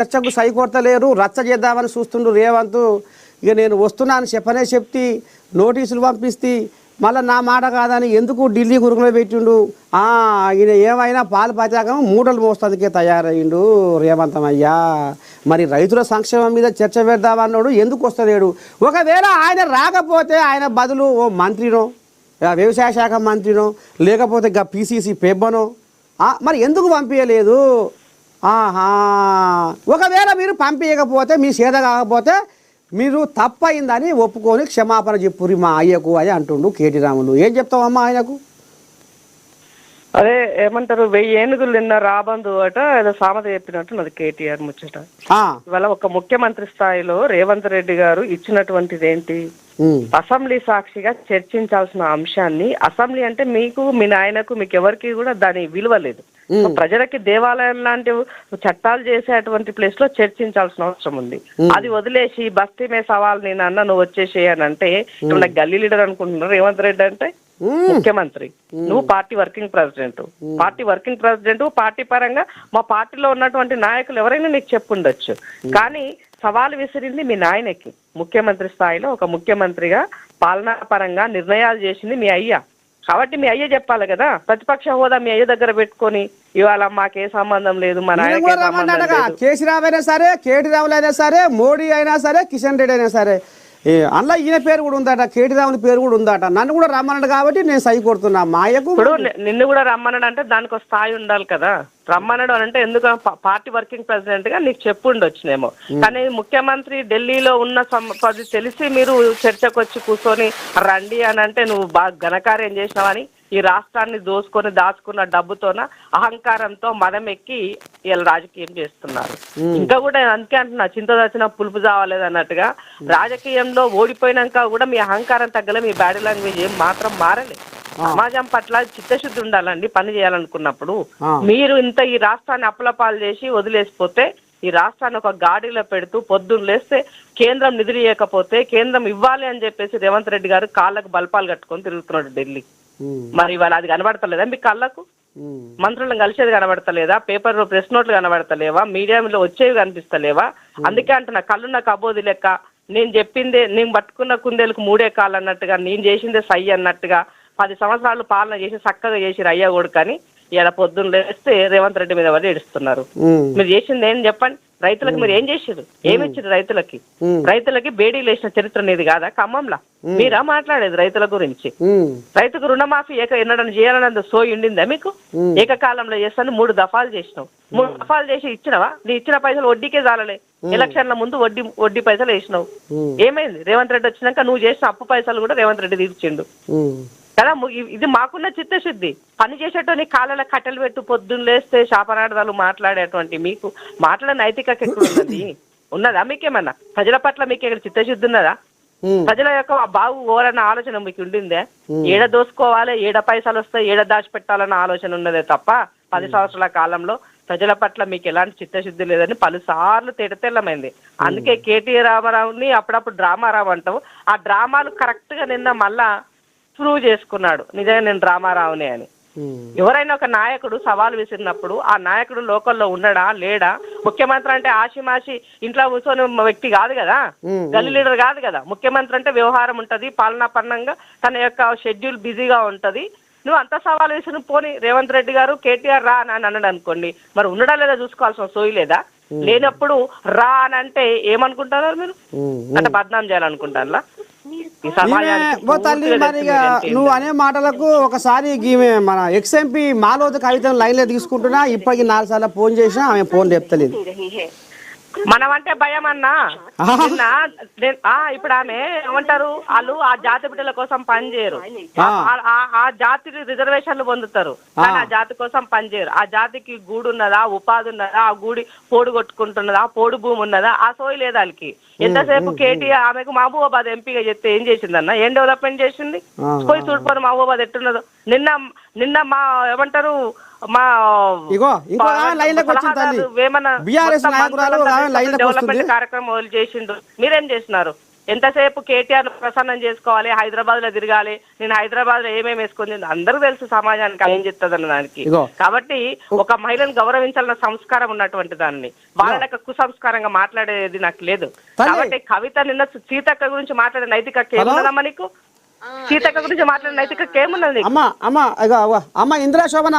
చర్చకు సై కొడతలేరు, రచ్చ చేద్దామని చూస్తుండ్రు రేవంత్. ఇక నేను వస్తున్నాను చెప్పనే చెప్తి, నోటీసులు పంపిస్తే మళ్ళీ నా మాట కాదని ఎందుకు ఢిల్లీ గురుకులో పెట్టిండు. ఈయన ఏమైనా పాలు పతాకం మూటలు మోస్తానికే తయారయ్యిండు రేవంతమయ్యా. మరి రైతుల సంక్షేమం మీద చర్చ పెడదామన్నాడు, ఎందుకు వస్తలేడు? ఒకవేళ ఆయన రాకపోతే ఆయన బదులు ఓ మంత్రినో, వ్యవసాయ శాఖ మంత్రినో, లేకపోతే ఇక పిసిసి పెబ్బనో మరి ఎందుకు పంపించలేదు? ఒకవేళ మీరు పంపించకపోతే, మీ చేత కాకపోతే మీరు తప్పయిందని ఒప్పుకొని క్షమాపణ చెప్పురి మా అయ్యకు అని అంటుండు కేటీ రాములు. ఏం చెప్తావమ్మా ఆయనకు? అదే ఏమంటారు, 1000 ఏనుగులు నిన్న రాబందు అట ఏదో సామెత చెప్పినట్టు నాది కేటీఆర్ ముచ్చట. ఇవాళ ఒక ముఖ్యమంత్రి స్థాయిలో రేవంత్ రెడ్డి గారు ఇచ్చినటువంటిది ఏంటి? అసెంబ్లీ సాక్షిగా చర్చించాల్సిన అంశాన్ని, అసెంబ్లీ అంటే మీకు, మీ నాయనకు, మీకు ఎవరికి కూడా దాని విలువ లేదు. ప్రజలకి దేవాలయం లాంటి చట్టాలు చేసేటువంటి ప్లేస్ లో చర్చించాల్సిన అవసరం ఉంది. అది వదిలేసి బస్తీ మే సవాల్ నేను అన్న నువ్వు వచ్చేసి అని అంటే నాకు గల్లీ లీడర్ అనుకుంటున్నారు రేవంత్ రెడ్డి అంటే. ముఖ్యమంత్రి, నువ్వు పార్టీ వర్కింగ్ ప్రెసిడెంట్, పార్టీ పరంగా మా పార్టీలో ఉన్నటువంటి నాయకులు ఎవరైనా నీకు చెప్పుండొచ్చు. కానీ సవాలు విసిరింది మీ నాయనకి. ముఖ్యమంత్రి స్థాయిలో ఒక ముఖ్యమంత్రిగా పాలనా పరంగా నిర్ణయాలు చేసింది మీ అయ్య. కాబట్టి మీ అయ్య చెప్పాలి కదా. ప్రతిపక్ష హోదా మీ అయ్య దగ్గర పెట్టుకొని ఇవాళ మాకే సంబంధం లేదు, మా నాయన కేసీరావు అయినా సరే, కేటీ రాములు అయినా సరే, మోడీ అయినా సరే, కిషన్ రెడ్డి అయినా సరే, అందులో ఈయన పేరు కూడా ఉందట, కేటీ రాముల పేరు కూడా ఉందట. నన్ను కూడా రమ్మన్నాడు కాబట్టి నేను సై కొడుతున్నా మాయకు. ఇప్పుడు నిన్ను కూడా రమ్మన్నాడు అంటే దానికి ఒక స్థాయి ఉండాలి కదా. రమ్మన్నాడు అని అంటే ఎందుకు పార్టీ వర్కింగ్ ప్రెసిడెంట్ గా నీకు చెప్పుండొచ్చునేమో. కానీ ముఖ్యమంత్రి ఢిల్లీలో ఉన్న తెలిసి మీరు చర్చకు వచ్చి కూర్చొని రండి అని అంటే నువ్వు బాగా ఘనకార్యం చేసినావని, ఈ రాష్ట్రాన్ని దోసుకొని దాచుకున్న డబ్బుతోన అహంకారంతో మదం ఎక్కి వీళ్ళు రాజకీయం చేస్తున్నారు. ఇంకా కూడా అందుకే అంటున్నా, చింత దచ్చిన పులుపు చావలేదు అన్నట్టుగా రాజకీయంలో ఓడిపోయినాక కూడా మీ అహంకారం తగ్గలే, మీ బాడీ లాంగ్వేజ్ ఏం మాత్రం మారలేదు. సమాజం పట్ల చిత్తశుద్ధి ఉండాలండి పని చేయాలనుకున్నప్పుడు. మీరు ఇంత ఈ రాష్ట్రాన్ని అప్పులపాలు చేసి వదిలేసిపోతే, ఈ రాష్ట్రాన్ని ఒక గాడిలో పెడుతూ పొద్దున్న లేస్తే కేంద్రం నిధులు ఇవ్వకపోతే కేంద్రం ఇవ్వాలి అని చెప్పేసి రేవంత్ రెడ్డి గారు కాళ్ళకు బల్పాలు కట్టుకొని తిరుగుతున్నాడు ఢిల్లీ. మరి ఇవాళ అది కనబడతలేదా మీ కళ్ళకు? మంత్రులను కలిసేది కనబడతలేదా? పేపర్ ప్రెస్ నోట్లు కనబడతలేవా? మీడియాలో వచ్చేవి కనిపిస్తలేవా? అందుకే అంటున్నా, కళ్ళున్న కబోది లెక్క నేను చెప్పిందే, నేను పట్టుకున్న కుందేలకు 3 కాళ్ళు అన్నట్టుగా, నేను చేసిందే సై అన్నట్టుగా 10 సంవత్సరాలు పాలన చేసి చక్కగా చేసిరు అయ్యా కొడుకని ఇలా పొద్దున్న లేస్తే రేవంత్ రెడ్డి మీద వాళ్ళు ఏడుస్తున్నారు. మీరు చేసింది ఏం చెప్పండి? రైతులకు మీరు ఏం చేసారు? ఏమిచ్చారు రైతులకి? రైతులకి బేడీలు వేసిన చరిత్ర అనేది కాదా ఖమ్మంలా? మీరా మాట్లాడేది రైతుల గురించి? రైతుకు రుణమాఫీ ఎన్నడని చేయాలన్నది సోయి ఉండిందా మీకు? ఏకకాలంలో చేస్తాను 3 దఫాలు చేసినావు. 3 దఫాలు చేసి ఇచ్చినవా? నీ ఇచ్చిన పైసలు వడ్డీకే చాలలే. ఎలక్షన్ల ముందు వడ్డీ పైసలు వేసినావు. ఏమైంది? రేవంత్ రెడ్డి వచ్చినాక నువ్వు చేసిన అప్పు పైసలు కూడా రేవంత్ రెడ్డి తీర్చిండు కదా. ఇది మాకున్న చిత్తశుద్ధి. పని చేసేటోని కాళ్ళ కట్టెలు పెట్టు పొద్దున్న లేస్తే శాపనార్థాలు మాట్లాడేటువంటి మీకు మాట్లాడే నైతికత ఎక్కడున్నది? ఉన్నదా మీకేమన్నా? ప్రజల పట్ల మీకు ఇక్కడ చిత్తశుద్ధి ఉన్నదా? ప్రజల యొక్క బాగు ఓరన్న ఆలోచన మీకు ఉండిందే? ఏడ దోసుకోవాలి, ఏడ పైసలు వస్తాయి, ఏడ దాచిపెట్టాలన్న ఆలోచన ఉన్నదే తప్ప 10 సంవత్సరాల కాలంలో ప్రజల పట్ల మీకు ఎలాంటి చిత్తశుద్ధి లేదని పలుసార్లు తేటతెల్లమైంది. అందుకే కేటీ రామారావుని అప్పుడప్పుడు డ్రామారావు అంటావు. ఆ డ్రామాలు కరెక్ట్ గా నిన్న మళ్ళా ప్రూవ్ చేసుకున్నాడు నిజంగా నేను డ్రామారావునే అని. ఎవరైనా ఒక నాయకుడు సవాల్ విసిరినప్పుడు ఆ నాయకుడు లోకల్లో ఉన్నాడా లేడా? ముఖ్యమంత్రి అంటే ఆషిమాషి ఇంట్లో కూర్చొని వ్యక్తి కాదు కదా, గల్లీ లీడర్ కాదు కదా. ముఖ్యమంత్రి అంటే వ్యవహారం ఉంటది, పాలనా పరంగా తన యొక్క షెడ్యూల్ బిజీగా ఉంటది. నువ్వు అంత సవాల్ విసిరి పోని రేవంత్ రెడ్డి గారు కేటీఆర్ రా అని అన్నాడు అనుకోండి, మరి ఉండడా లేదా చూసుకోవాల్సిన సోయి లేదా? లేనప్పుడు రా అని అంటే ఏమనుకుంటారు మీరు? అంటే బద్నాం చేయాలనుకుంటారా? నువ్వు అనే మాటలకు ఒకసారి మన ఎక్స్ఎంపీ మాలోతు కవితను లైన్లో తీసుకుంటున్నా, ఇప్పటికి 4 సార్లు ఫోన్ చేసినా ఆమె ఫోన్ చెప్తలేదు. మనం అంటే భయం అన్నా. ఇప్పుడు ఆమె ఏమంటారు, వాళ్ళు ఆ జాతి బిడ్డల కోసం పనిచేయరు, ఆ జాతి రిజర్వేషన్లు పొందుతారు కానీ ఆ జాతి కోసం పనిచేయరు. ఆ జాతికి గూడు ఉన్నదా, ఉపాధి ఉన్నదా, ఆ గూడి పోడు కొట్టుకుంటున్నదా, పోడు భూమి ఉన్నదా, ఆ సోయి లేదు వాళ్ళకి. ఎంతసేపు కేటీఆర్ ఆమెకు మహబూబాబాద్ ఎంపీగా చెప్తే ఏం చేసిందన్న? ఏం డెవలప్మెంట్ చేసింది? పోయి చూడిపోను మహబూబాబాద్ ఎట్టున్నదో. నిన్న మా ఏమంటారు మా డెవలప్మెంట్ కార్యక్రమం చేసిండు. మీరేం చేసినారు? ఎంతసేపు కేటీఆర్ ప్రసన్నం చేసుకోవాలి, హైదరాబాద్ లో తిరగాలి, నేను హైదరాబాద్ లో ఏమేమి వేసుకుంది అందరూ తెలుసు సమాజానికి ఏం చెప్తుంది అన్న దానికి. కాబట్టి ఒక మహిళను గౌరవించాలన్న సంస్కారం ఉన్నటువంటి దాన్ని వాళ్ళ లెక్క కుసంస్కారంగా మాట్లాడేది నాకు లేదు. కాబట్టి కవిత నిన్న సీతక్క గురించి మాట్లాడే నైతికత ఏమున్నదమ్మా నీకు? సీతక్క గురించి మాట్లాడే నైతికత ఏమున్నది? అమ్మ ఇందిరా శోభన